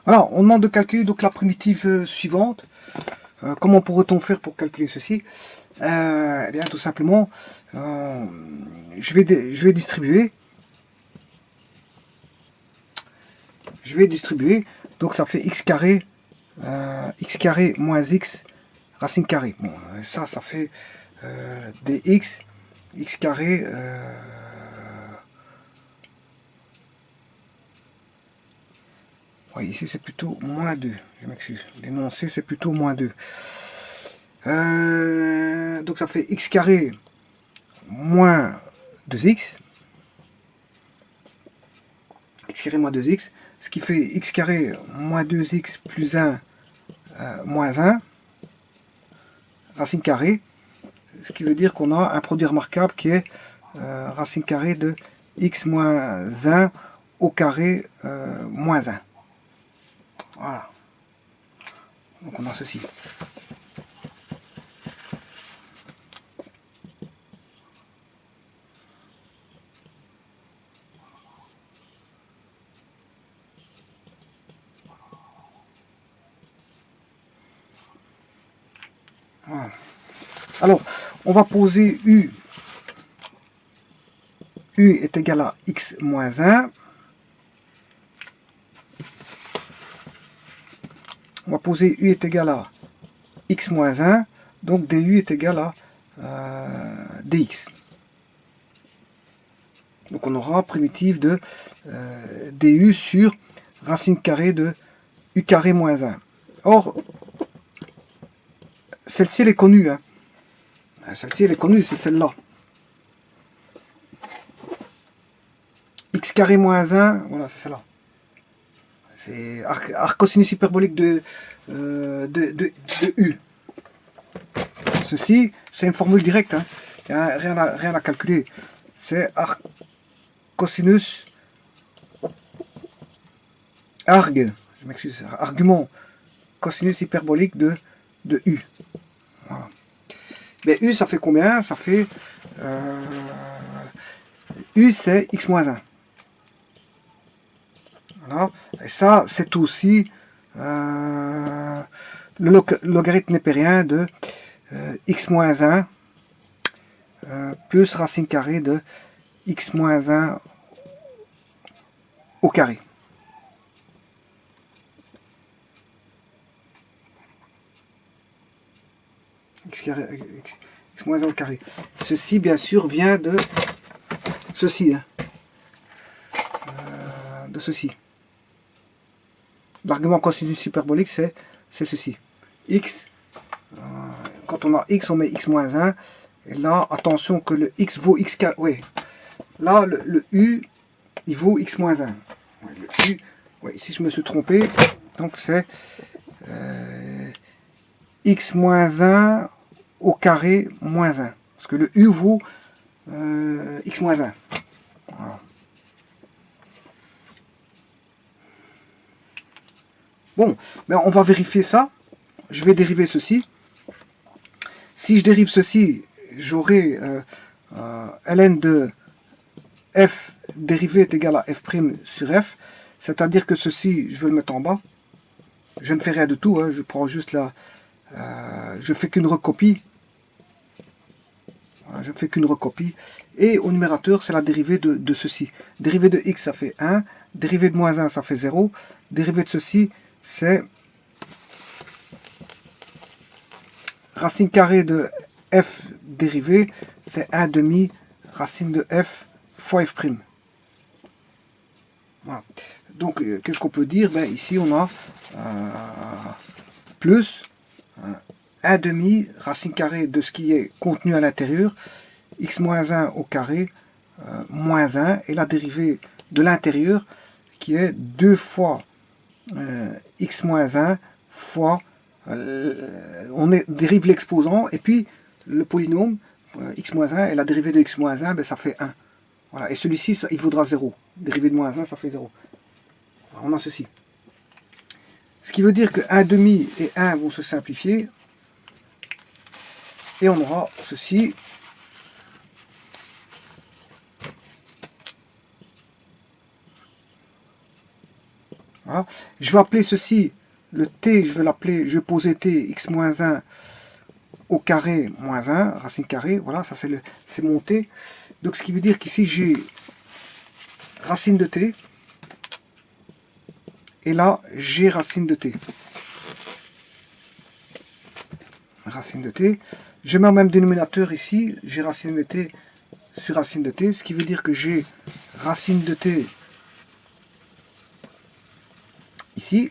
Voilà, on demande de calculer donc la primitive suivante. Comment pourrait-on faire pour calculer ceci? Eh bien, tout simplement, je vais distribuer. Donc ça fait x carré moins x racine carrée. Bon, ça fait dx, x carré, ouais, ici c'est plutôt moins 2, je m'excuse. L'énoncé c'est plutôt moins 2. Donc ça fait x carré moins 2x. X carré moins 2x, ce qui fait x carré moins 2x plus 1 moins 1, racine carrée, ce qui veut dire qu'on a un produit remarquable qui est racine carrée de x moins 1 au carré moins 1. Voilà. Donc on a ceci. Voilà. Alors, on va poser U. U est égal à x moins 1. On va poser U est égal à x moins 1. Donc du est égal à dx. Donc on aura primitive de du sur racine carrée de u carré moins 1. Or, celle-ci elle est connue. Hein. Celle-ci elle est connue, c'est celle-là. X carré moins 1, voilà, c'est celle-là. C'est arc cosinus hyperbolique de U. Ceci, c'est une formule directe. Hein. Il n'y a rien à calculer. C'est arc cosinus arg, je m'excuse, argument cosinus hyperbolique de U. Voilà. Mais U, ça fait combien? Ça fait... U, c'est x moins 1. Voilà. Et ça, c'est aussi le logarithme népérien de x moins 1 plus racine carrée de x moins 1 au carré. X moins 1 au carré. Ceci, bien sûr, vient de ceci. Hein. De ceci. L'argument cosinus hyperbolique, c'est ceci. X, quand on a x, on met x moins 1. Et là, attention que le x vaut x carré. Oui. Là, le u, il vaut x moins 1. Ouais, le u, ouais, ici, je me suis trompé. Donc, c'est x moins 1 au carré moins 1. Parce que le u vaut x moins 1. Voilà. Bon, ben on va vérifier ça. Je vais dériver ceci. Si je dérive ceci, j'aurai ln de f dérivé est égal à f' sur f. C'est-à-dire que ceci, je vais le mettre en bas. Je ne fais rien de tout. Hein, je prends juste la... je fais qu'une recopie. Voilà, je fais qu'une recopie. Et au numérateur, c'est la dérivée de ceci. Dérivée de x, ça fait 1. Dérivée de moins 1, ça fait 0. Dérivée de ceci, c'est racine carrée de f dérivée, c'est 1 demi racine de f fois f'. Voilà. Donc, qu'est-ce qu'on peut dire? Ben, ici, on a plus 1 demi racine carrée de ce qui est contenu à l'intérieur, x moins 1 au carré, moins 1, et la dérivée de l'intérieur, qui est 2 fois x moins 1 fois, on dérive l'exposant, et puis le polynôme, x moins 1, et la dérivée de x moins 1, ben, ça fait 1. Voilà. Et celui-ci, il vaudra 0. Dérivée de moins 1, ça fait 0. On a ceci. Ce qui veut dire que 1 demi et 1 vont se simplifier. Et on aura ceci. Voilà. Je vais appeler ceci, le t, je vais poser t, x moins 1 au carré moins 1, racine carrée, voilà, ça c'est mon t. Donc ce qui veut dire qu'ici j'ai racine de t, et là j'ai racine de t. Racine de t. Je mets au même dénominateur ici, j'ai racine de t sur racine de t, ce qui veut dire que j'ai racine de t ici,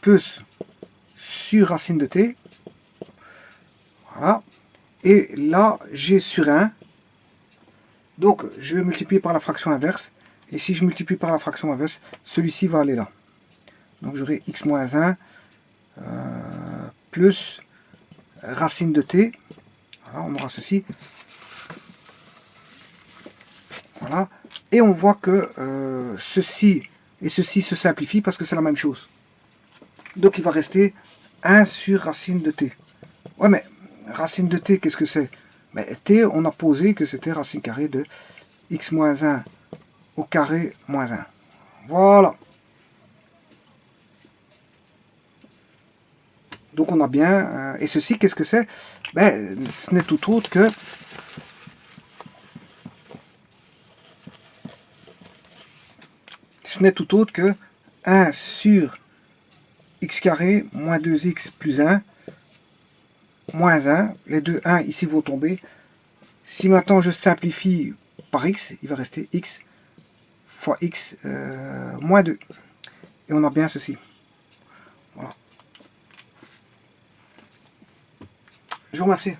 plus sur racine de t, voilà, et là j'ai sur 1, donc je vais multiplier par la fraction inverse, et si je multiplie par la fraction inverse, celui-ci va aller là. Donc j'aurai x moins 1 plus racine de t, voilà, on aura ceci, voilà, et on voit que ceci et ceci se simplifient parce que c'est la même chose. Donc il va rester 1 sur racine de t. Ouais, mais racine de t, qu'est-ce que c'est? Mais t, on a posé que c'était racine carrée de x moins 1 au carré moins 1. Voilà. Donc on a bien... et ceci, qu'est-ce que c'est? Ben, ce n'est tout autre que... Ce n'est tout autre que 1 sur x carré moins 2x plus 1 moins 1. Les deux 1 ici vont tomber. Si maintenant je simplifie par x, il va rester x fois x moins 2. Et on a bien ceci. Voilà. Je vous remercie.